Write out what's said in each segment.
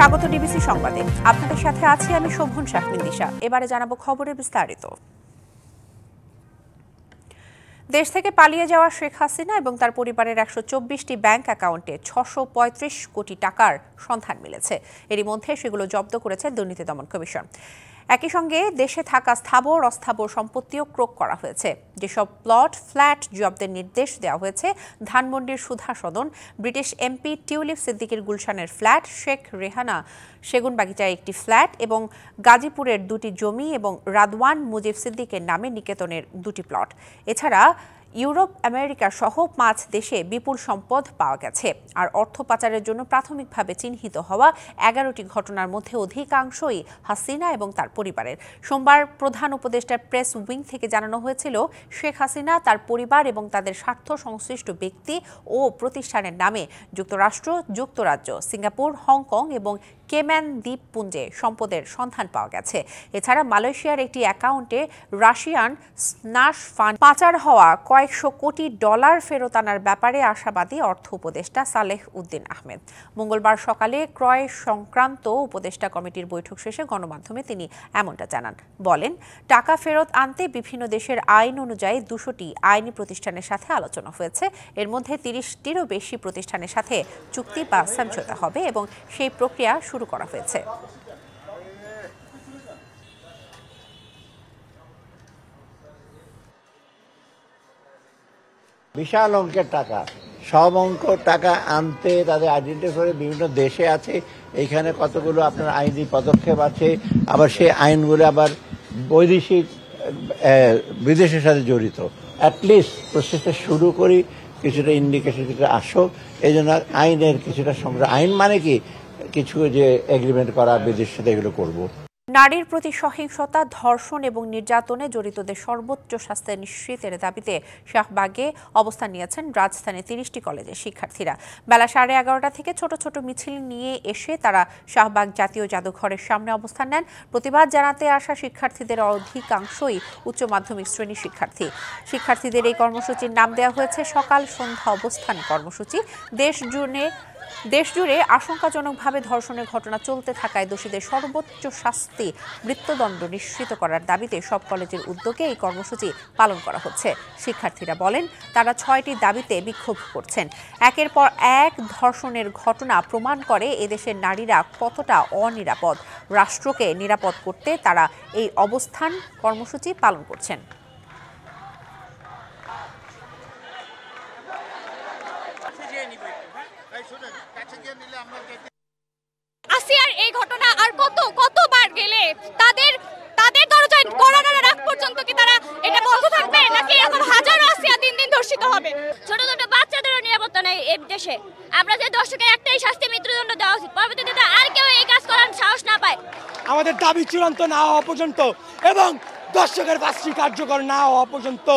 স্বাগত ডিবিসি সংবাদে। আপনাদের সাথে আছি আমি শোভন শাহমিন্দিশা। এবারে জানাবো খবরের বিস্তারিত। দেশ থেকে পালিয়ে যাওয়া শেখ হাসিনা এবং তার পরিবারের ১২৪টি ব্যাংক অ্যাকাউন্টে ৬৩৫ কোটি টাকার সন্ধান মিলেছে। এরই মধ্যে সেগুলো জব্দ করেছে দুর্নীতি দমন কমিশন। একই সঙ্গে দেশে থাকা স্থাবর অস্থাবর সম্পত্তিও ক্রোক করা হয়েছে। যেসব প্লট ফ্ল্যাট জব্দের নির্দেশ দেওয়া হয়েছে ধানমন্ডির সুধা সদন, ব্রিটিশ এমপি টিউলিপ সিদ্দিকীর গুলশানের ফ্ল্যাট, শেখ রেহানা সেগুনবাগিচায় একটি ফ্ল্যাট এবং গাজীপুরের 2টি জমি এবং রাদওয়ান মুজিব সিদ্দিকের নামে নিকেতনের 2টি প্লট। এছাড়া ইউরোপ, আমেরিকা সহ 5 দেশে বিপুল সম্পদ পাওয়া গেছে। আর অর্থ পাচারের জন্য প্রাথমিকভাবে চিহ্নিত হওয়া 11টি ঘটনার মধ্যে অধিকাংশই হাসিনা এবং তার পরিবারের। সোমবার প্রধান উপদেষ্টার প্রেস উইং থেকে জানানো হয়েছিল, শেখ হাসিনা, তার পরিবার এবং তাদের স্বার্থ সংশ্লিষ্ট ব্যক্তি ও প্রতিষ্ঠানের নামে যুক্তরাষ্ট্র, যুক্তরাজ্য, সিঙ্গাপুর, হংকং এবং কেম্যান দ্বীপপুঞ্জে সম্পদের সন্ধান পাওয়া গেছে। এছাড়া মালয়েশিয়ার একটি অ্যাকাউন্টে রাশিয়ান স্নাশ ফান্ড পাচার হওয়া কয়েকশো কোটি ডলার ফেরত আনার ব্যাপারে আশাবাদী অর্থ উপদেষ্টা সালেহ উদ্দিন আহমেদ। মঙ্গলবার সকালে ক্রয় সংক্রান্ত উপদেষ্টা কমিটির বৈঠক শেষে গণমাধ্যমে তিনি এমনটা জানান। বলেন, টাকা ফেরত আনতে বিভিন্ন দেশের আইন অনুযায়ী 200টি আইনি প্রতিষ্ঠানের সাথে আলোচনা হয়েছে। এর মধ্যে 30টিরও বেশি প্রতিষ্ঠানের সাথে চুক্তি বা সমঝোতা হবে এবং সেই প্রক্রিয়া শুরু করা হয়েছে। বিশাল অঙ্কের টাকা, সব অঙ্ক টাকা আনতে তাদের আইডেন্টিফাই করে বিভিন্ন দেশে আছে। এইখানে কতগুলো আপনার আইনি পদক্ষেপ আছে, আবার সেই আইনগুলো আবার বৈদেশিক বিদেশের সাথে জড়িত। অ্যাটলিস্ট প্রসেসটা শুরু করি, কিছুটা ইন্ডিকেশন কিছুটা আসুক। এই জন্য আইনের কিছুটা সংগ্রহ, আইন মানে কি কিছু যে এগ্রিমেন্ট করা বিদেশের সাথে, এগুলো করবো। নারীর প্রতি সহিংসতা, ধর্ষণ এবং নির্যাতনে জড়িতদের সর্বোচ্চ শাস্তি নিশ্চিতের দাবিতে শাহবাগে অবস্থান নিয়েছেন রাজধানীর 30টি কলেজের শিক্ষার্থীরা। বেলা 11:30 থেকে ছোট ছোট মিছিল নিয়ে এসে তারা শাহবাগ জাতীয় জাদুঘরের সামনে অবস্থান নেন। প্রতিবাদ জানাতে আসা শিক্ষার্থীদের অধিকাংশই উচ্চ মাধ্যমিক শ্রেণীর শিক্ষার্থী। শিক্ষার্থীদের এই কর্মসূচির নাম দেওয়া হয়েছে সকাল সন্ধ্যা অবস্থান কর্মসূচি। দেশজুড়ে আশঙ্কাজনকভাবে ধর্ষণের ঘটনা চলতে থাকায় দোষীদের সর্বোচ্চ শাস্তি, মৃত্যুদণ্ড নিশ্চিত করার দাবিতে সব কলেজের উদ্যোগে এই কর্মসূচি পালন করা হচ্ছে। শিক্ষার্থীরা বলেন, তারা 6টি দাবিতে বিক্ষোভ করছেন। একের পর এক ধর্ষণের ঘটনা প্রমাণ করে এদেশের নারীরা কতটা অনিরাপদ। রাষ্ট্রকে নিরাপদ করতে তারা এই অবস্থান কর্মসূচি পালন করছেন। আসিয়ার এই ঘটনা আর কতবার গেলে তাদের দরজায় কড়া নাড়ার আগ পর্যন্ত কি তারা এটা বন্ধ থাকবে, নাকি এখন হাজারো আসিয়া দিন দিন ধর্ষিত হবে? ছোট ছোট বাচ্চাদেরও নিরাপত্তা নেই এই দেশে। আমরা যে দর্শকের একটাই শাস্তি, মৃত্যুদণ্ড দেওয়া উচিত। পরবর্তীতে আর কেউ এই কাজ করার সাহস না পায়। আমাদের দাবি চূড়ান্ত না হওয়া পর্যন্ত এবং দর্শকের ফাঁসি কার্যকর না হওয়া পর্যন্ত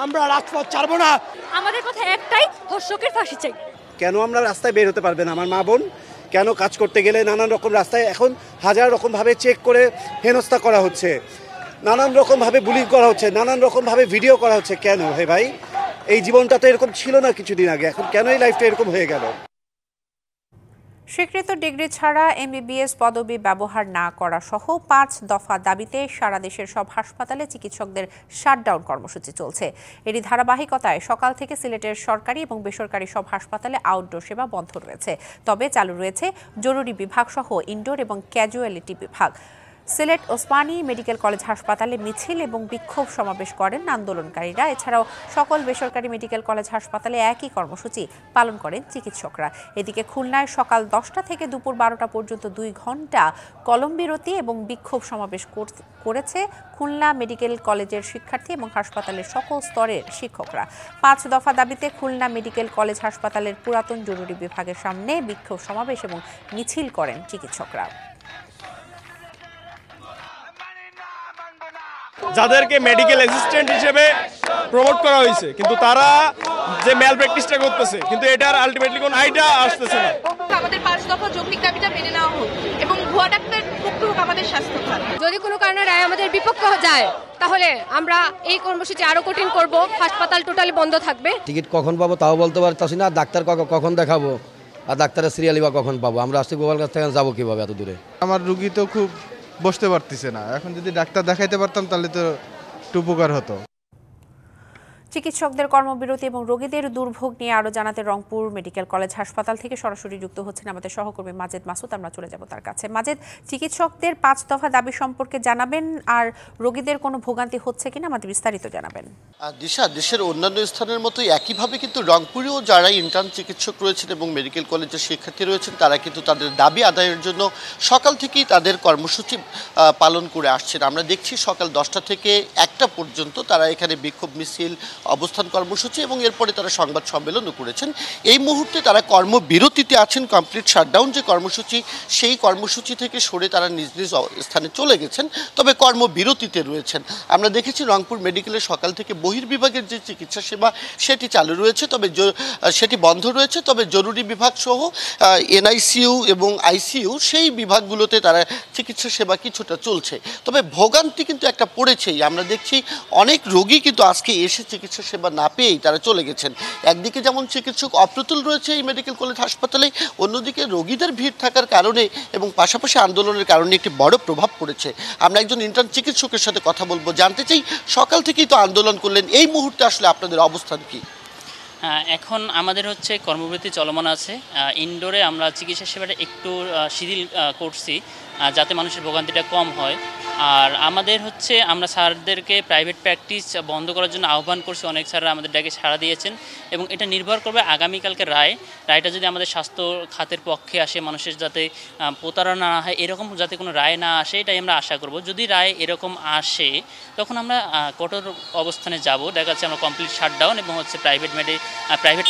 আমরা রাজপথ ছাড়বো না। আমাদের কথা একটাই, ধর্ষকের ফাঁসি চাই। কেন আমরা রাস্তায় বের হতে পারবে না আমার মা বোন? কেন কাজ করতে গেলে নানান রকম রাস্তায় এখন হাজার রকমভাবে চেক করে হেনস্থা করা হচ্ছে, নানান রকমভাবে বুলিং করা হচ্ছে, নানান রকমভাবে ভিডিও করা হচ্ছে? কেন হে ভাই? এই জীবনটা তো এরকম ছিল না কিছুদিন আগে, এখন কেন এই লাইফটা এরকম হয়ে গেল? স্বীকৃত ডিগ্রি ছাড়া এমবিবিএস পদবি ব্যবহার না করা সহ 5 দফা দাবিতে সারা দেশের সব হাসপাতালে চিকিৎসকদের শাটডাউন কর্মসূচি চলছে। এরই ধারাবাহিকতায় সকাল থেকে সিলেটের সরকারি এবং বেসরকারি সব হাসপাতালে আউটডোর সেবা বন্ধ রয়েছে। তবে চালু রয়েছে জরুরি বিভাগ সহ ইনডোর এবং ক্যাজুয়ালিটি বিভাগ। সিলেট ওসমানী মেডিকেল কলেজ হাসপাতালে মিছিল এবং বিক্ষোভ সমাবেশ করেন আন্দোলনকারীরা। এছাড়াও সকল বেসরকারি মেডিকেল কলেজ হাসপাতালে একই কর্মসূচি পালন করেন চিকিৎসকরা। এদিকে খুলনায় সকাল 10টা থেকে দুপুর 12টা পর্যন্ত 2 ঘন্টা কলম বিরতি এবং বিক্ষোভ সমাবেশ করেছে খুলনা মেডিকেল কলেজের শিক্ষার্থী এবং হাসপাতালের সকল স্তরের শিক্ষকরা। 5 দফা দাবিতে খুলনা মেডিকেল কলেজ হাসপাতালের পুরাতন জরুরি বিভাগের সামনে বিক্ষোভ সমাবেশ এবং মিছিল করেন চিকিৎসকরা। যাদেরকে মেডিকেল অ্যাসিস্ট্যান্ট হিসেবে প্রমোট করা হয়েছে, কিন্তু তারা যে ম্যাল প্র্যাকটিসটা করতেছে, কিন্তু এটার আলটিমেটলি কোনো আইডিয়া আসতেছে না। আমাদের 5 দফা যৌক্তিক দাবিটা মেনে নেওয়া হোক এবং ভুয়া ডাক্তার মুক্ত হোক আমাদের স্বাস্থ্য খাত। যদি কোনো কারণে রায় আমাদের বিপক্ষে যায় তাহলে আমরা এই কর্মসূচি আরো কঠিন করব। হাসপাতাল টোটালি বন্ধ থাকবে। টিকিট কখন পাবো তাও বলতে পারতাছি না, ডাক্তার কখন দেখাবো আর ডাক্তারের সিরিয়ালি বা কখন পাবো? আমরা আসছি গোপাল কাছ থেকে যাবো কীভাবে এত দূরে? আমার রুগী তো খুব বসতে পারতেছে না, এখন যদি ডাক্তার দেখাইতে পারতাম তাহলে তো একটু উপকার হতো। চিকিৎসকদের কর্মবিরতি এবং রোগীদের দুর্ভোগ নিয়ে আরো জানাতে রংপুর মেডিকেল কলেজ হাসপাতাল থেকে সরাসরি যুক্ত হচ্ছেন আমাদের সহকর্মী মাজেদ মাসুদ। আমরা চলে যাব তার কাছে। মাজেদ, চিকিৎসকদের 5 দফা দাবি সম্পর্কে জানাবেন, আর রোগীদের কোনো ভোগান্তি হচ্ছে কিনা আমাদের বিস্তারিত জানাবেন। দিশা, দেশের অন্যান্য স্থানের মতো একইভাবে কিন্তু রংপুরেও যারা ইন্টার্ন চিকিৎসক রয়েছেন এবং মেডিকেল কলেজের শিক্ষার্থী রয়েছেন তারা কিন্তু তাদের দাবি আদায়ের জন্য সকাল থেকেই তাদের কর্মসূচি পালন করে আসছেন। আমরা দেখছি সকাল 10টা থেকে 1টা পর্যন্ত তারা এখানে বিক্ষোভ মিছিল, অবস্থান কর্মসূচি এবং এরপরে তারা সংবাদ সম্মেলনও করেছেন। এই মুহূর্তে তারা কর্মবিরতিতে আছেন। কমপ্লিট শাটডাউন যে কর্মসূচি, সেই কর্মসূচি থেকে সরে তারা নিজ নিজ স্থানে চলে গেছেন, তবে কর্মবিরতিতে রয়েছেন। আমরা দেখেছি রংপুর মেডিকেলের সকাল থেকে বহির্বিভাগের যে চিকিৎসা সেবা সেটি চালু রয়েছে, তবে সেটি বন্ধ রয়েছে। তবে জরুরি বিভাগ সহ এনআইসিইউ এবং আইসিইউ সেই বিভাগগুলোতে তারা চিকিৎসা সেবা কিছুটা চলছে। তবে ভোগান্তি কিন্তু একটা পড়েছেই। আমরা দেখছি অনেক রোগী কিন্তু আজকে এসে চিকিৎসা সেবা না পেয়েই তারা চলে গেছেন। একদিকে যেমন চিকিৎসক অপ্রতুল রয়েছে এই মেডিকেল কলেজ হাসপাতালে, অন্যদিকে রোগীদের ভিড় থাকার কারণে এবং পাশাপাশি আন্দোলনের কারণে একটি বড় প্রভাব পড়েছে। আমরা একজন ইন্টার্ন চিকিৎসকের সাথে কথা বলবো, জানতে চাই সকাল থেকেই তো আন্দোলন করলেন, এই মুহূর্তে আসলে আপনাদের অবস্থান কি? এখন আমাদের হচ্ছে কর্মবিরতি চলমান আছে। ইনডোরে আমরা চিকিৎসা সেবাটা একটু শিথিল করছি যাতে মানুষের ভোগান্তিটা কম হয়। আর আমাদের হচ্ছে আমরা স্যারদেরকে প্রাইভেট প্র্যাকটিস বন্ধ করার জন্য আহ্বান করছি। অনেক স্যাররা আমাদের ডাকে সাড়া দিয়েছেন এবং এটা নির্ভর করবে আগামীকালকে রায়টা যদি আমাদের স্বাস্থ্য খাতের পক্ষে আসে, মানুষের যাতে প্রতারণা না হয়, এরকম যাতে কোনো রায় না আসে, এটাই আমরা আশা করব। যদি রায় এরকম আসে তখন আমরা কঠোর অবস্থানে যাব। দেখা যাচ্ছে আমরা কমপ্লিট শাটডাউন এবং হচ্ছে প্রাইভেট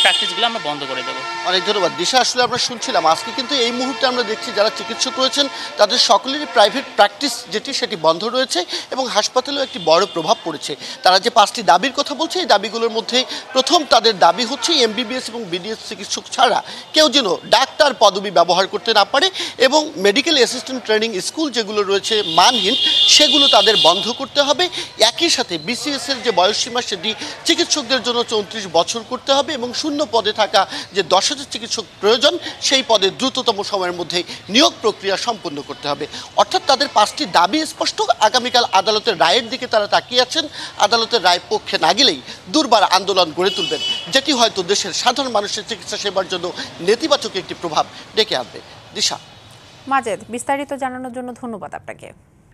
প্র্যাকটিসগুলো আমরা বন্ধ করে দেবো। অনেক ধন্যবাদ দিশা। আসলে আমরা শুনছিলাম আজকে কিন্তু এই মুহূর্তে আমরা দেখছি যারা চিকিৎসক রয়েছেন তাদের সকলেরই প্রাইভেট প্র্যাকটিস যেটি সেটি বন্ধ রয়েছে এবং হাসপাতালেও একটি বড় প্রভাব পড়েছে। তারা যে 5টি দাবির কথা বলছে, এই দাবিগুলোর মধ্যে প্রথম তাদের দাবি হচ্ছে এমবিবিএস এবং বিডিএস চিকিৎসক ছাড়া কেউ যেন ডাক্তার পদবি ব্যবহার করতে না পারে এবং মেডিকেল অ্যাসিস্ট্যান্ট ট্রেনিং স্কুল যেগুলো রয়েছে মানহীন, সেগুলো তাদের বন্ধ করতে হবে। একই সাথে বিসিএসের যে বয়সসীমা সেটি চিকিৎসকদের জন্য 34 বছর করতে হবে এবং শূন্য পদে থাকা যে 10,000 চিকিৎসক প্রয়োজন সেই পদে দ্রুততম সময়ের মধ্যে নিয়োগ প্রক্রিয়া সম্পন্ন করতে হবে। অর্থাৎ তাদের 5টি দাবি স্পষ্ট। আগামীকাল আদালতের রায়ের দিকে তারা তাকিয়ে আছেন। আদালতের রায় পক্ষে না গেলেই দুর্বার আন্দোলন গড়ে তুলবেন, যেটি হয়তো দেশের সাধারণ মানুষের চিকিৎসা সেবার জন্য নেতিবাচক একটি প্রভাব ডেকে আনবে। দিশা। মাজেদ, বিস্তারিত জানানোর জন্য ধন্যবাদ আপনাকে।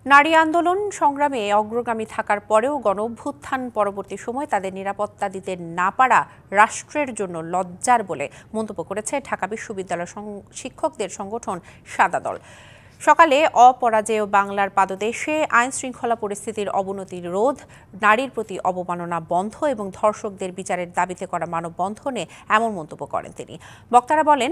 নারী আন্দোলন সংগ্রামে অগ্রগামী থাকার পরেও গণঅভ্যুত্থান পরবর্তী সময় তাদের নিরাপত্তা দিতে না পারা রাষ্ট্রের জন্য লজ্জার বলে মন্তব্য করেছে ঢাকা বিশ্ববিদ্যালয় শিক্ষকদের সংগঠন সাদা দল। সকালে অপরাজেয় বাংলার পাদদেশে আইন শৃঙ্খলা পরিস্থিতির অবনতি রোধ, নারীর প্রতি অবমাননা বন্ধ এবং ধর্ষকদের বিচারের দাবিতে করা মানববন্ধনে এমন মন্তব্য করেন তিনি। বক্তারা বলেন,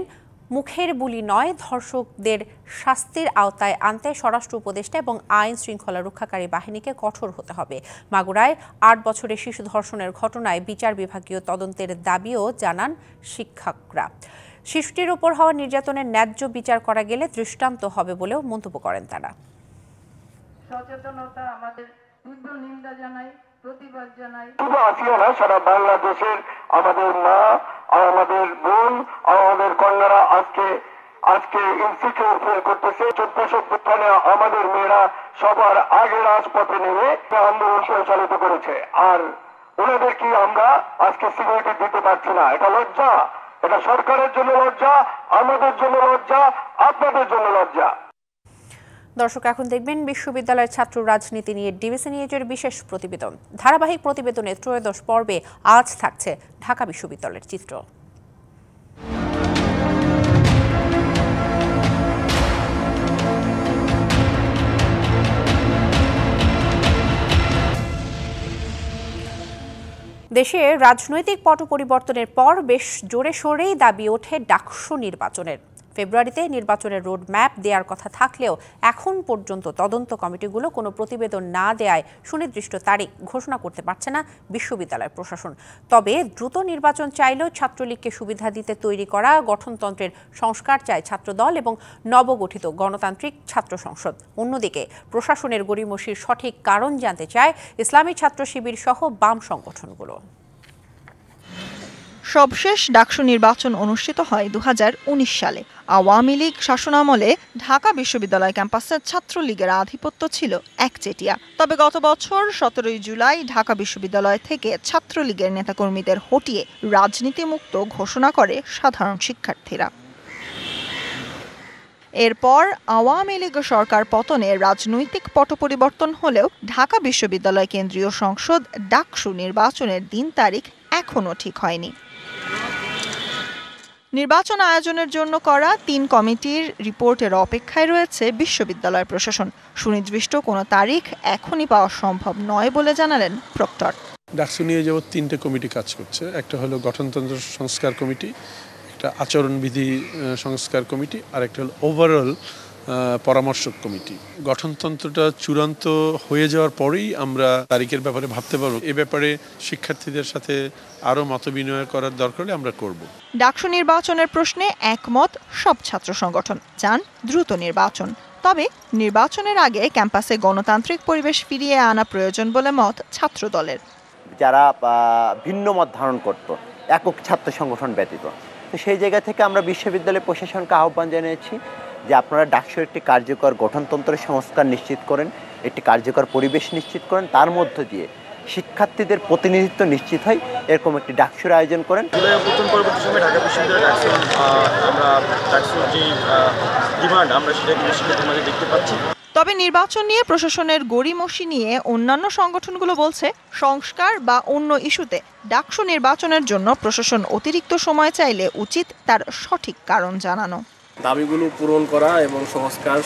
মুখের বুলি নয়, ধর্ষকদের শাস্তির আওতায় আনতে স্বরাষ্ট্র উপদেষ্টা এবং আইন শৃঙ্খলা রক্ষাকারী বাহিনীকে কঠোর হতে হবে। মাগুরায় 8 বছরের শিশু ধর্ষণের ঘটনায় বিচার বিভাগীয় তদন্তের দাবিও জানান শিক্ষকরা। শিশুটির উপর হওয়া নির্যাতনের ন্যায্য বিচার করা গেলে দৃষ্টান্ত হবে বলেও মন্তব্য করেন তারা। সচেতনতা আমাদের তীব্র নিন্দা জানাই, প্রতিবাদ জানাই। শুধু আসিয়া না, সারা বাংলাদেশের আমাদের মা, আমাদের বোন, আমাদের কন্যারা আজকে ইনসিকিউর ফিল করতেছে। 14 অভ্যুত্থানে আমাদের মেয়েরা সবার আগে রাজপথে নেমে আন্দোলন পরিচালিত করেছে, আর ওনাদের কি আমরা আজকে সিকিউরিটি দিতে পারছি না? এটা লজ্জা। এটা সরকারের জন্য লজ্জা, আমাদের জন্য লজ্জা, আপনাদের জন্য লজ্জা। দর্শক, এখন দেখবেন বিশ্ববিদ্যালয়ের ছাত্র রাজনীতি নিয়ে ডিবিসি নিউজের বিশেষ প্রতিবেদন। ধারাবাহিক প্রতিবেদনের 13শ পর্বে আজ থাকছে ঢাকা বিশ্ববিদ্যালয়ের চিত্র। দেশে রাজনৈতিক পট পরিবর্তনের পর বেশ জোরে সোরেই দাবি ওঠে ডাকসু নির্বাচনের। ফেব্রুয়ারিতে নির্বাচনের রোড ম্যাপ দেওয়ার কথা থাকলেও এখন পর্যন্ত তদন্ত কমিটিগুলো কোনো প্রতিবেদন না দেয়ায় সুনির্দিষ্ট তারিখ ঘোষণা করতে পারছে না বিশ্ববিদ্যালয় প্রশাসন। তবে দ্রুত নির্বাচন চাইলেও ছাত্রলীগকে সুবিধা দিতে তৈরি করা গঠনতন্ত্রের সংস্কার চায় ছাত্রদল এবং নবগঠিত গণতান্ত্রিক ছাত্র সংসদ। অন্যদিকে প্রশাসনের গড়িমসির সঠিক কারণ জানতে চায় ইসলামী ছাত্র শিবির সহ বাম সংগঠনগুলো। সবশেষ ডাকসু নির্বাচন অনুষ্ঠিত হয় 2019 সালে। আওয়ামী লীগ শাসনামলে ঢাকা বিশ্ববিদ্যালয় ক্যাম্পাসে ছাত্রলীগের আধিপত্য ছিল একচেটিয়া। তবে গত বছর 17 জুলাই ঢাকা বিশ্ববিদ্যালয় থেকে ছাত্রলীগের নেতাকর্মীদের হটিয়ে রাজনীতিমুক্ত ঘোষণা করে সাধারণ শিক্ষার্থীরা। এরপর আওয়ামী লীগ সরকার পতনে রাজনৈতিক পট পরিবর্তন হলেও ঢাকা বিশ্ববিদ্যালয় কেন্দ্রীয় সংসদ ডাকসু নির্বাচনের দিন তারিখ এখনও ঠিক হয়নি। নির্বাচন আয়োজনের জন্য করা 3 কমিটির রিপোর্টের অপেক্ষায় রয়েছে বিশ্ববিদ্যালয় প্রশাসন। সুনির্দিষ্ট কোনো তারিখ এখনই পাওয়া সম্ভব নয় বলে জানালেন প্রক্টর। ডাকসু নিয়ে যাবত 3টে কমিটি কাজ করছে। একটা হলো গঠনতন্ত্র সংস্কার কমিটি, একটা আচরণবিধি সংস্কার কমিটি, আর একটা হলো ওভারঅল পরামর্শক কমিটি। গঠনতন্ত্রটা চূড়ান্ত হয়ে যাওয়ার পরেই আমরা তারিখের ব্যাপারে ভাবতে পারব। এ ব্যাপারে শিক্ষার্থীদের সাথে আরও মত বিনিময় করার দরকার হলে আমরা করব। ডাকসু নির্বাচনের প্রশ্নে একমত সব ছাত্র সংগঠন, চান দ্রুত নির্বাচন। তবে নির্বাচনের আগে ক্যাম্পাসে গণতান্ত্রিক পরিবেশ ফিরিয়ে আনা প্রয়োজন বলে মত ছাত্র দলের। যারা ভিন্ন মত ধারণ করত একক ছাত্র সংগঠন ব্যতীত, তো সেই জায়গা থেকে আমরা বিশ্ববিদ্যালয় প্রশাসনকে আহ্বান জানিয়েছি যে আপনারা ডাকসুর একটি কার্যকর গঠনতন্ত্রের সংস্কার নিশ্চিত করেন, একটি কার্যকর পরিবেশ নিশ্চিত করেন, তার মধ্য দিয়ে শিক্ষার্থীদের প্রতিনিধিত্ব নিশ্চিত হয় এরকম একটি ডাকসুর আয়োজন করেন। জুলাই অভ্যুত্থান পরবর্তী সময়ে ঢাকা বিশ্ববিদ্যালয়ের ডাকসুর যে ডিমান্ড আমরা সেটাকে বিশ্ববিদ্যালয়ের মাঝে দেখতে পাচ্ছি। তবে নির্বাচন নিয়ে প্রশাসনের গড়িমসি নিয়ে অন্যান্য সংগঠনগুলো বলছে সংস্কার বা অন্য ইস্যুতে ডাকসু নির্বাচনের জন্য প্রশাসন অতিরিক্ত সময় চাইলে উচিত তার সঠিক কারণ জানানো। দাবিগুলো পূরণ করা এবং সংস্কার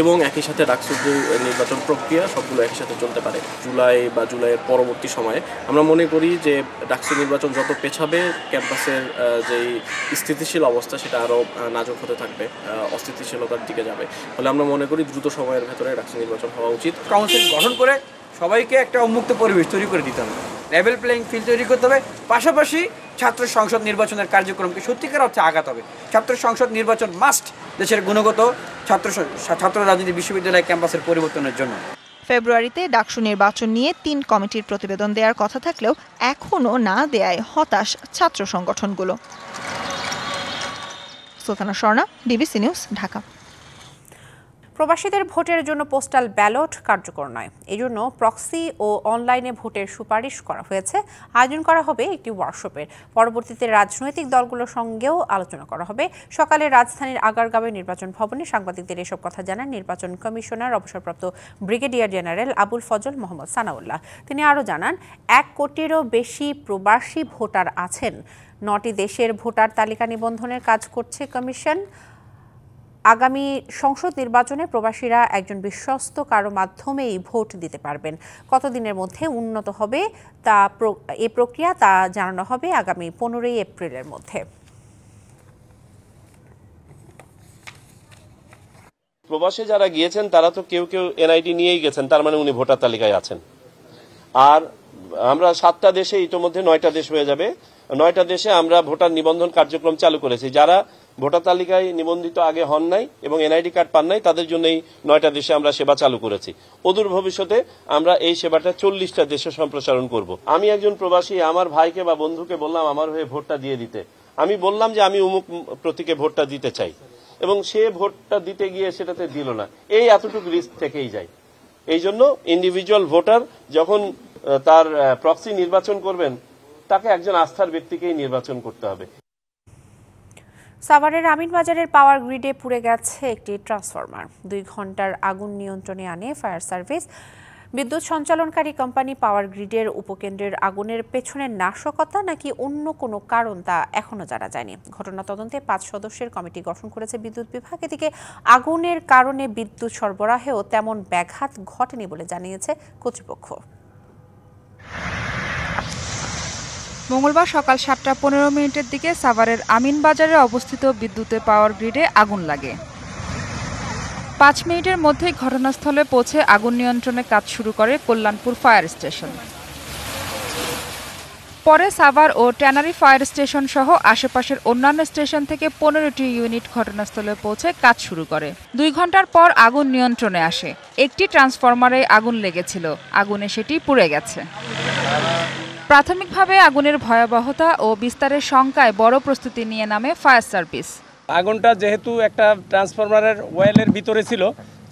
এবং একই সাথে ডাকসুর যে নির্বাচন প্রক্রিয়া সবগুলো একই সাথে চলতে পারে। জুলাই বা জুলাইয়ের পরবর্তী সময়ে আমরা মনে করি যে ডাকসু নির্বাচন যত পেছাবে ক্যাম্পাসের যেই স্থিতিশীল অবস্থা সেটা আরও নাজুক হতে থাকবে, অস্থিতিশীলতার দিকে যাবে। ফলে আমরা মনে করি দ্রুত সময়ের ভেতরে ডাকসু নির্বাচন হওয়া উচিত। কাউন্সিল গঠন করে সবাইকে একটা উন্মুক্ত পরিবেশ তৈরি করে দিতে হবে, লেভেল প্লেইং ফিল্ড তৈরি করতে হবে। পাশাপাশি ছাত্র সংসদ নির্বাচনের কার্যক্রমকে সত্যিকার অর্থে আগাতে হবে। ছাত্র সংসদ নির্বাচন মাস্ট দেশের গুণগত ছাত্র রাজনীতি বিশ্ববিদ্যালয় ক্যাম্পাসের পরিবর্তনের জন্য। ফেব্রুয়ারিতে ডাকসু নির্বাচন নিয়ে 3 কমিটির প্রতিবেদন দেওয়ার কথা থাকলেও এখনও না দেয়ায় হতাশ ছাত্র সংগঠনগুলো। Sultana Swarna, DBC news, Dhaka. প্রবাসীদের ভোটের জন্য পোস্টাল ব্যালট কার্যকর নয়, এজন্য প্রক্সি ও অনলাইনে ভোটের সুপারিশ করা হয়েছে। আয়োজন করা হবে একটি ওয়ার্কশপের। পরবর্তীতে রাজনৈতিক দলগুলোর সঙ্গেও আলোচনা করা হবে। সকালে রাজধানীর আগারগাঁওয়ে নির্বাচন ভবনে সাংবাদিকদের এসব কথা জানান নির্বাচন কমিশনার অবসরপ্রাপ্ত ব্রিগেডিয়ার জেনারেল আবুল ফজল মোহাম্মদ সানাউল্লাহ। তিনি আরও জানান 1 কোটিরও বেশি প্রবাসী ভোটার আছেন। 9টি দেশের ভোটার তালিকা নিবন্ধনের কাজ করছে কমিশন। আগামী সংসদ নির্বাচনে প্রবাসীরা একজন বিশ্বস্ত কারো মাধ্যমেই ভোট দিতে পারবেন। কতদিনের মধ্যে উন্নত হবে এই প্রক্রিয়া তা জানানো হবে আগামী 15 এপ্রিলের মধ্যে। প্রবাসে যারা গিয়েছেন তারা তো কেউ কেউ এনআইডি নিয়েই গেছেন, তার মানে উনি ভোটার তালিকায় আছেন। আর আমরা 7টা দেশে ইতোমধ্যে 9টা দেশ হয়ে যাবে। 9টা দেশে আমরা ভোটার নিবন্ধন কার্যক্রম চালু করেছি। যারা ভোটার তালিকায় নিবন্ধিত আগে হন নাই এবং এনআইডি কার্ড পান নাই তাদের জন্য এই 9টা দেশে আমরা সেবা চালু করেছি। অদূর ভবিষ্যতে আমরা এই সেবাটা 40টা দেশে সম্প্রসারণ করব। আমি একজন প্রবাসী আমার ভাইকে বা বন্ধুকে বললাম আমার হয়ে ভোটটা দিয়ে দিতে। আমি বললাম যে আমি অমুক প্রতীকে ভোটটা দিতে চাই, এবং সে ভোটটা দিতে গিয়ে সেটাতে দিল না। এই এতটুকু রিস্ক থেকেই যায়। এই জন্য ইন্ডিভিজুয়াল ভোটার যখন তার প্রক্সি নির্বাচন করবেন তাকে একজন আস্থার ব্যক্তিকেই নির্বাচন করতে হবে। সাভারের আমিনবাজারের পাওয়ার গ্রিডে পুড়ে গেছে একটি ট্রান্সফরমার। 2 ঘন্টার আগুন নিয়ন্ত্রণে আনে ফায়ার সার্ভিস। বিদ্যুৎ সঞ্চালনকারী কোম্পানি পাওয়ার গ্রিডের উপকেন্দ্রের আগুনের পেছনে নাশকতা নাকি অন্য কোনো কারণ তা এখনো জানা যায়নি। ঘটনা তদন্তে 5 সদস্যের কমিটি গঠন করেছে বিদ্যুৎ বিভাগ। এদিকে আগুনের কারণে বিদ্যুৎ সরবরাহেও তেমন ব্যাঘাত ঘটেনি বলে জানিয়েছে কর্তৃপক্ষ। মঙ্গলবার সকাল 7টা 15 মিনিটের দিকে সাভারের আমিনবাজারে অবস্থিত বিদ্যুতের পাওয়ার গ্রিডে আগুন লাগে। 5 মিনিটের মধ্যেই ঘটনাস্থলে পৌঁছে আগুন নিয়ন্ত্রণে কাজ শুরু করে কল্যাণপুর ফায়ার স্টেশন। পরে সাভার ও ট্যানারি ফায়ার স্টেশন সহ আশেপাশের অন্যান্য স্টেশন থেকে 15টি ইউনিট ঘটনাস্থলে পৌঁছে কাজ শুরু করে। 2 ঘন্টার পর আগুন নিয়ন্ত্রণে আসে। একটি ট্রান্সফরমারে আগুন লেগেছিল, আগুনে সেটি পুড়ে গেছে। প্রাথমিকভাবে আগুনের ভয়াবহতা ও বিস্তারের শঙ্কায় বড় প্রস্তুতি নিয়ে নামে ফায়ার সার্ভিস। আগুনটা যেহেতু একটা ট্রান্সফরমারের ওয়েলের ভিতরে ছিল,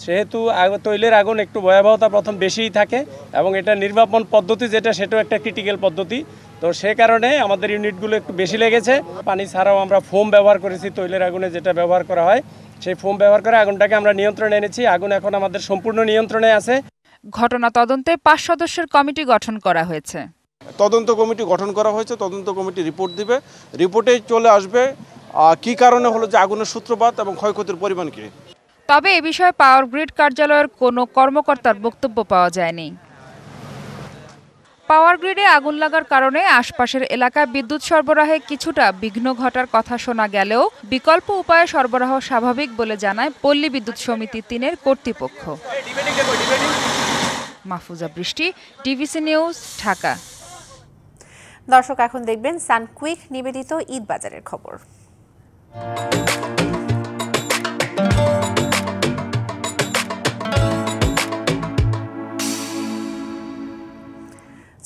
সেহেতু তৈলের আগুন একটু ভয়াবহতা প্রথম বেশিই থাকে এবং এটা নির্বাপন পদ্ধতি যেটা সেটাও একটা ক্রিটিক্যাল পদ্ধতি। তো সে কারণে আমাদের ইউনিটগুলো একটু বেশি লেগেছে। পানি ছাড়াও আমরা ফোম ব্যবহার করেছি, তৈলের আগুনে যেটা ব্যবহার করা হয় সেই ফোম ব্যবহার করে আগুনটাকে আমরা নিয়ন্ত্রণে এনেছি। আগুন এখন আমাদের সম্পূর্ণ নিয়ন্ত্রণে আছে। ঘটনা তদন্তে 5 সদস্যের কমিটি গঠন করা হয়েছে। তদন্ত কমিটি গঠন করা হয়েছে, তদন্ত কমিটি রিপোর্ট দিবে, রিপোর্টে চলে আসবে কি কারণে হলো যে আগুনের সূত্রপাত এবং ক্ষয়ক্ষতির পরিমাণ কি। তবে এ বিষয়ে পাওয়ার গ্রিড কার্যালয়ের কোনো কর্মকর্তার বক্তব্য পাওয়া যায়নি। পাওয়ার গ্রিডে আগুন লাগার কারণে আশপাশের এলাকায় বিদ্যুৎ সরবরাহে কিছুটা বিঘ্ন ঘটার কথা শোনা গেলেও বিকল্প উপায়ে সরবরাহ স্বাভাবিক বলে জানায় পল্লী বিদ্যুৎ সমিতি 3-এর কর্তৃপক্ষ। মাহফুজা বৃষ্টি, ডিবিসি নিউজ, ঢাকা। দর্শক এখন দেখবেন সানকুইক নিবেদিত ঈদ বাজারের খবর।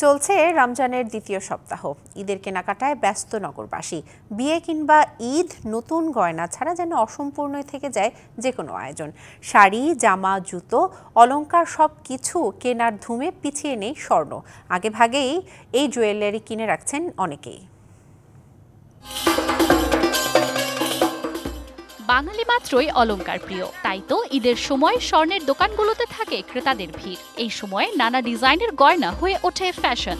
চলছে রমজানের দ্বিতীয় সপ্তাহ। ঈদের কেনাকাটায় ব্যস্ত নগরবাসী। বিয়ে কিংবা ঈদ নতুন গয়না ছাড়া যেন অসম্পূর্ণই থেকে যায় যে কোনো আয়োজন। শাড়ি, জামা, জুতো, অলংকার সব কিছু কেনার ধুমে পিছিয়ে নেই স্বর্ণ। আগে ভাগেই এই জুয়েলারি কিনে রাখছেন অনেকেই। বাঙালি মাত্রই অলংকার প্রিয়, তাই তো ঈদের সময় স্বর্ণের দোকানগুলোতে থাকে ক্রেতাদের ভিড়। এই সময়ে নানা ডিজাইনের গয়না হয়ে ওঠে ফ্যাশন।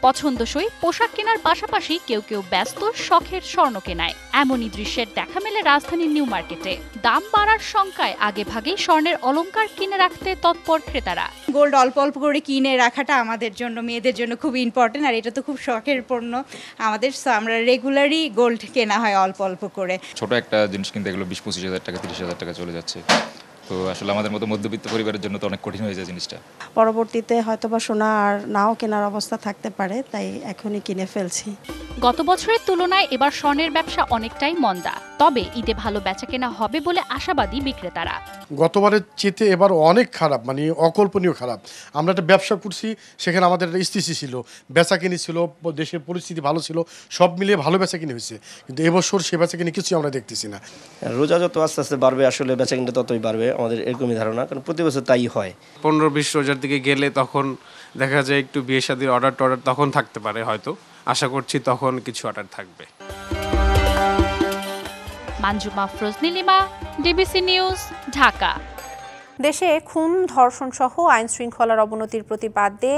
পছন্দসই পোশাক কেনার পাশাপাশি কেউ কেউ ব্যস্ত শখের স্বর্ণ কেনায়। এমনই দৃশ্যের দেখা মেলে রাজধানীর নিউ মার্কেটে। দাম বাড়ার শঙ্কায় আগে ভাগেই স্বর্ণের অলংকার কিনে রাখতে তৎপর ক্রেতারা। গোল্ড অল্প অল্প করে কিনে রাখাটা আমাদের জন্য, মেয়েদের জন্য খুব ইম্পর্টেন্ট, আর এটা তো খুব শখের পণ্য আমাদের। আমরা রেগুলারই গোল্ড কেনা হয় অল্প অল্প করে। ছোট একটা জিনিস কিনতে এগুলো 20-25 হাজার টাকা, 30 হাজার টাকা চলে যাচ্ছে। তো আসলে আমাদের মতো মধ্যবিত্ত পরিবারের জন্য তো অনেক কঠিন হয়ে যায় জিনিসটা। পরবর্তীতে হয়তোবা সোনা আর নাও কেনার অবস্থা থাকতে পারে, তাই এখনই কিনে ফেলছি। গত বছরের তুলনায় এবার স্বর্ণের ব্যবসা অনেকটাই মন্দা, তবে ঈদে ভালো বেচাকেনা হবে বলে আশাবাদী বিক্রেতারা। গতবারের চেয়ে এবার অনেক খারাপ, মানে অকল্পনীয় খারাপ। আমরা একটা ব্যবসা করছি, সেখানে আমাদের একটা স্থিতি ছিল, বেচাকিনি ছিল, দেশের পরিস্থিতি ভালো ছিল, সব মিলিয়ে ভালো বেচাকিনি হয়েছে। কিন্তু এবছর সে বেচাকিনি কিছু আমরা দেখতেছি না। রোজা যত আস্তে আস্তে বাড়বে, আসলে বেচাকিনিটা ততই বাড়বে, আমাদের এরকমই ধারণা, কারণ প্রতি বছর তাই হয়। 15-20 রোজার দিকে গেলে তখন দেখা যায় একটু বিয়ে শাদীর অর্ডার তখন থাকতে পারে, হয়তো আশা করছি তখন কিছু অর্ডার থাকবে। Manjuma Afroz Nilima, DBC news, Dhaka. দেশে খুন, ধর্ষণ সহ আইন শৃঙ্খলার অবনতির প্রতিবাদে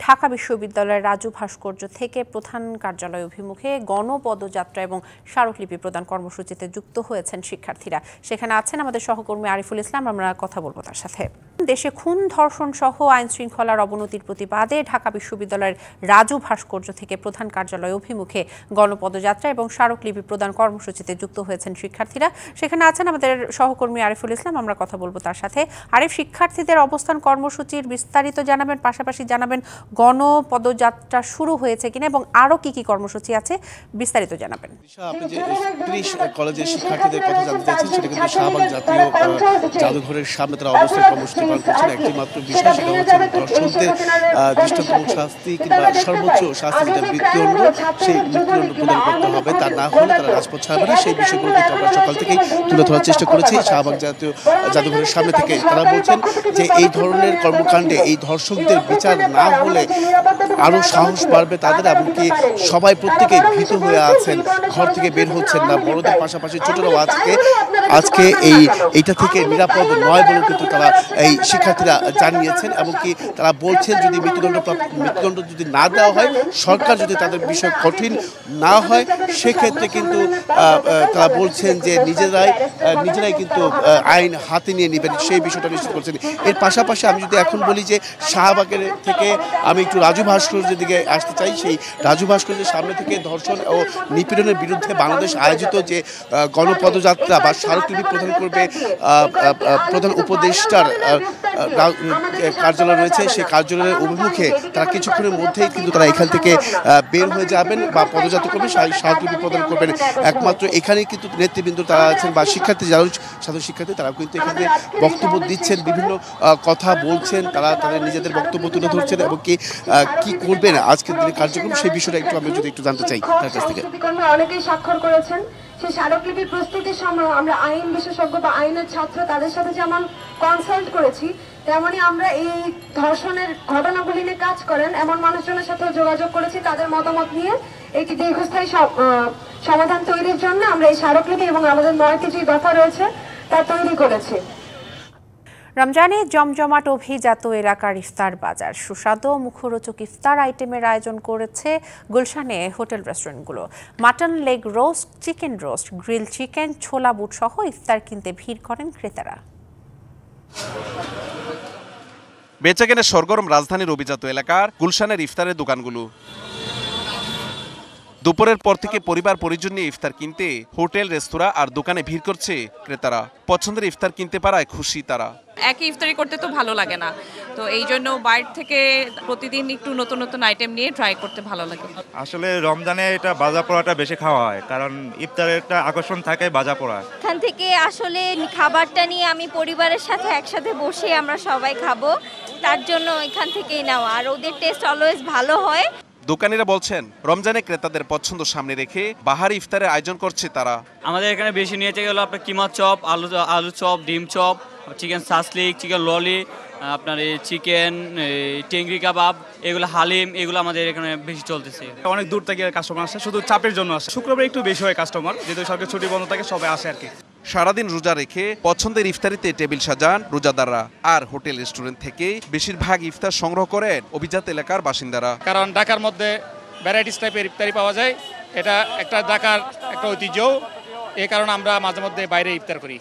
ঢাকা বিশ্ববিদ্যালয়ের রাজু ভাস্কর্য থেকে প্রধান কার্যালয় অভিমুখে গণপদযাত্রা এবং স্মারকলিপি প্রদান কর্মসূচিতে যুক্ত হয়েছেন শিক্ষার্থীরা। সেখানে আছেন আমাদের সহকর্মী আরিফুল ইসলাম, আমরা কথা বলবো তার সাথে। দেশে খুন, ধর্ষণ সহ আইন শৃঙ্খলার অবনতির প্রতিবাদে ঢাকা বিশ্ববিদ্যালয়ের রাজু ভাস্কর্য থেকে প্রধান কার্যালয় অভিমুখে গণপদযাত্রা এবং স্মারকলিপি প্রদান কর্মসূচিতে যুক্ত হয়েছেন শিক্ষার্থীরা। সেখানে আছেন আমাদের সহকর্মী আরিফুল ইসলাম, আমরা কথা বলবো তার সাথে। আরিফ, শিক্ষার্থীদের অবস্থান কর্মসূচির বিস্তারিত জানাবেন, পাশাপাশি জানাবেন গণপদযাত্রা শুরু হয়েছে কিনা এবং আরো কি কি কর্মসূচি আছে, বিস্তারিত জানাবেন। আপনি যে 30 কলেজের শিক্ষার্থীদের কথা জানতে চাইছেন, সেটা কিন্তু শাহবাগ জাতীয় জাদুঘরের সামনে তারা অবস্থান কর্মসূচি পালন করছেন। একটি মাত্র বিষয়, সেটা হচ্ছে দর্শকদের দৃষ্টান্তমূলক শাস্তি কিংবা সর্বোচ্চ শাস্তি যেটা মৃত্যুদণ্ড, সেই মৃত্যুদণ্ড প্রদান করতে হবে। তা না হলে তারা রাজপথ ছাড়বে না। সেই বিষয়গুলো কিন্তু আমরা সকাল থেকেই তুলে ধরার চেষ্টা করেছি শাহবাগ জাতীয় জাদুঘরের সামনে থেকে। তারা বলছেন যে এই ধরনের কর্মকাণ্ডে এই ধর্ষকদের বিচার না হলে আরো সাহস বাড়বে তাদের, এমনকি সবাই প্রত্যেকে ভীত হয়ে আছেন, ঘর থেকে বের হচ্ছেন না। বড়দের পাশাপাশি ছোটরাও আজকে এইটা থেকে নিরাপদ নয় বলে কিন্তু তারা এই শিক্ষার্থীরা জানিয়েছেন। এমনকি তারা বলছেন যদি মৃত্যুদণ্ড যদি না দেওয়া হয়, সরকার যদি তাদের বিষয় কঠিন না হয়, সেক্ষেত্রে কিন্তু তারা বলছেন যে নিজেরাই কিন্তু আইন হাতে নিয়ে নেবেন, সেই বিষয়টা নিশ্চিত করছেন। এর পাশাপাশি আমি যদি এখন বলি যে শাহবাগের থেকে আমি একটু রাজু ভাস্কর্যের দিকে আসতে চাই। সেই রাজু ভাস্কর্যের সামনে থেকে ধর্ষণ ও নিপীড়নের বিরুদ্ধে বাংলাদেশ আয়োজিত যে গণপদযাত্রা বা স্মারকলিপি প্রদান করবে প্রধান উপদেষ্টার কার্যালয় রয়েছে, সেই কার্যালয়ের অভিমুখে তারা কিছুক্ষণের মধ্যেই কিন্তু তারা এখান থেকে বের হয়ে যাবেন বা পদযাত্রা করবেন, স্মারকলিপি প্রদান করবেন। একমাত্র এখানেই কিন্তু নেতৃবৃন্দ তারা আছেন বা শিক্ষার্থী, যারা সাধারণ শিক্ষার্থী, তারা কিন্তু এখানে বক্তব্য দিচ্ছেন, বিভিন্ন কথা বলছেন, তারা তাদের নিজেদের বক্তব্য তুলে ধরছেন এবং কি থেকে কি করবেন আজকের দিনে কার্যক্রম সেই বিষয়টা একটু আমি যদি একটু জানতে চাই তার কাছ থেকে। অনেকেই স্বাক্ষর করেছেন, সেই স্মারকলিপি প্রস্তুতির সময় আমরা আইন বিশেষজ্ঞ বা আইনের ছাত্র তাদের সাথে যেমন কনসাল্ট করেছি, তেমনই আমরা এই ধর্ষণের ঘটনাগুলি নিয়ে কাজ করেন এমন মানুষজনের সাথে যোগাযোগ করেছি, তাদের মতামত নিয়ে একটি দীর্ঘস্থায়ী সমাধান তৈরির জন্য আমরা এই স্মারকলিপি এবং আমাদের 9টি যে দফা রয়েছে তা তৈরি করেছি। রমজানে জমজমাট অভিজাত এলাকার ইফতার বাজার, সুস্বাদু মুখরোচক ইফতার আইটেমের আয়োজন করেছে গুলশানে হোটেল রেস্টুরেন্টগুলো। Mutton leg roast, chicken roast, grill chicken, ছোলা বুট সহ ইফতার কিনতে ভিড় করেন ক্রেতারা। বেচাকেনার সরগরম রাজধানীর অভিজাত এলাকার গুলশানের ইফতারের দোকানগুলো। দুপুরের পর থেকে পরিবার পরিজন নিয়ে ইফতার কিনতে হোটেল, রেস্তোরাঁ আর দোকানে ভিড় করছে ক্রেতারা। পছন্দের ইফতার কিনতে পারায় খুশি তারা। একই ইফতারি করতে তো ভালো লাগে না, তো এই জন্য বাইরে থেকে প্রতিদিন একটু নতুন নতুন আইটেম নিয়ে ট্রাই করতে ভালো লাগে। আসলে রমজানে এটা ভাজা পোড়াটা বেশি খাওয়া হয়, কারণ ইফতারের একটা আকর্ষণ থাকে ভাজা পোড়া। এখান থেকে আসলে খাবারটা নিয়ে আমি পরিবারের সাথে একসাথে বসে আমরা সবাই খাবো, তার জন্য এখান থেকেই নেওয়া, আর ওদের টেস্ট অলওয়েজ ভালো হয়। দোকানিরা বলছেন রমজানে ক্রেতাদের পছন্দ সামনে রেখে বাহারি ইফতারের আয়োজন করছে তারা। আমাদের এখানে বেশি নিয়েছে গেল আপনার কিমা চপ, আলু চপ, ডিম চপ, চিকেন সাসলিক, চিকেন ললি, আপনার এই চিকেন টেংরি কাবাব, এগুলো হালিম, এগুলো আমাদের এখানে বেশি চলতেছে। অনেক দূর থেকে কাস্টমার আসে, শুধু চাপের জন্য আসে। শুক্রবার একটু বেশি হয় কাস্টমার, যেহেতু সরকারি ছুটি বন্ধ থাকে সবাই আসে আর কি। সারাদিন রোজা রেখে পছন্দের ইফতারিতে টেবিল সাজান রোজাদাররা, আর হোটেল রেস্টুরেন্ট থেকে বেশিরভাগ ইফতার সংগ্রহ করেন অভিজাত এলাকার বাসিন্দারা। কারণ ঢাকার মধ্যে ভ্যারাইটিস টাইপের ইফতারি পাওয়া যায়, এটা একটা ঢাকার একটা ঐতিহ্য, এই কারণে আমরা মাঝে মধ্যে বাইরে ইফতার করি।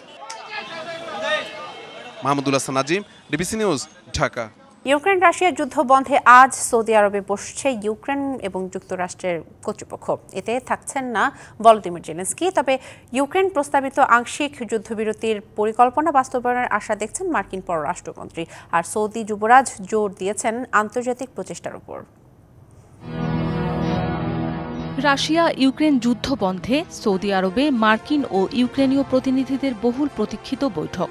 Mahmudul Hasan Nazim, DBC news, Dhaka. Ukraine Russia যুদ্ধ বন্ধে আজ সৌদি আরবে বসছে ইউক্রেন এবং যুক্তরাষ্ট্রের কর্তৃপক্ষ। এতে থাকছেন না ভলোদিমির জেলেনস্কি, তবে ইউক্রেন প্রস্তাবিত আংশিক যুদ্ধবিরতির পরিকল্পনা বাস্তবায়নের আশা দেখছেন মার্কিন পররাষ্ট্রমন্ত্রী, আর সৌদি যুবরাজ জোর দিয়েছেন আন্তর্জাতিক প্রচেষ্টার উপর। রাশিয়া ইউক্রেন যুদ্ধ বন্ধে সৌদি আরবে মার্কিন ও ইউক্রেনীয় প্রতিনিধিদের বহুল প্রতীক্ষিত বৈঠক।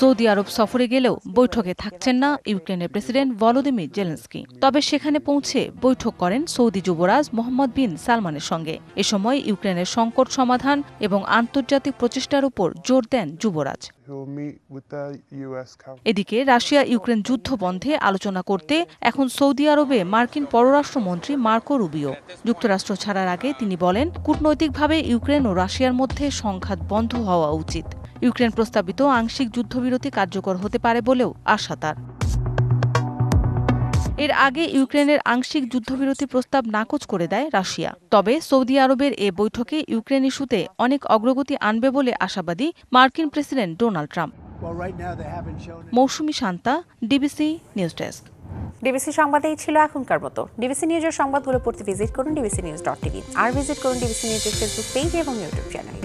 সৌদি আরব সফরে গেলেও বৈঠকে থাকছেন না ইউক্রেনের প্রেসিডেন্ট ভলোদিমির জেলেনস্কি, তবে সেখানে পৌঁছে বৈঠক করেন সৌদি যুবরাজ মোহাম্মদ বিন সালমানের সঙ্গে। এ সময় ইউক্রেনের সংকট সমাধান এবং আন্তর্জাতিক প্রচেষ্টার উপর জোর দেন যুবরাজ। এদিকে রাশিয়া ইউক্রেন যুদ্ধ বন্ধে আলোচনা করতে এখন সৌদি আরবে মার্কিন পররাষ্ট্রমন্ত্রী মার্কো রুবিও। যুক্তরাষ্ট্র ছাড়ার আগে তিনি বলেন, কূটনৈতিকভাবে ইউক্রেন ও রাশিয়ার মধ্যে সংঘাত বন্ধ হওয়া উচিত। ইউক্রেন প্রস্তাবিত আংশিক যুদ্ধবিরতি কার্যকর হতে পারে বলেও আশা তার। এর আগে ইউক্রেনের আংশিক যুদ্ধবিরতি প্রস্তাব নাকচ করে দেয় রাশিয়া। তবে সৌদি আরবের এ বৈঠকে ইউক্রেন ইস্যুতে অনেক অগ্রগতি আনবে বলে আশাবাদী মার্কিন president Donald Trump. Mousumi Shanta, DBC news desk. DBC সংবাদেই ছিল এখনকার মতো। ডিবিসি নিউজের সংবাদগুলো পড়তে ভিজিট করুন dbcnews.tv, আর ভিজিট করুন ডিবিসি নিউজের ফেসবুক পেজ এবং ইউটিউব চ্যানেল।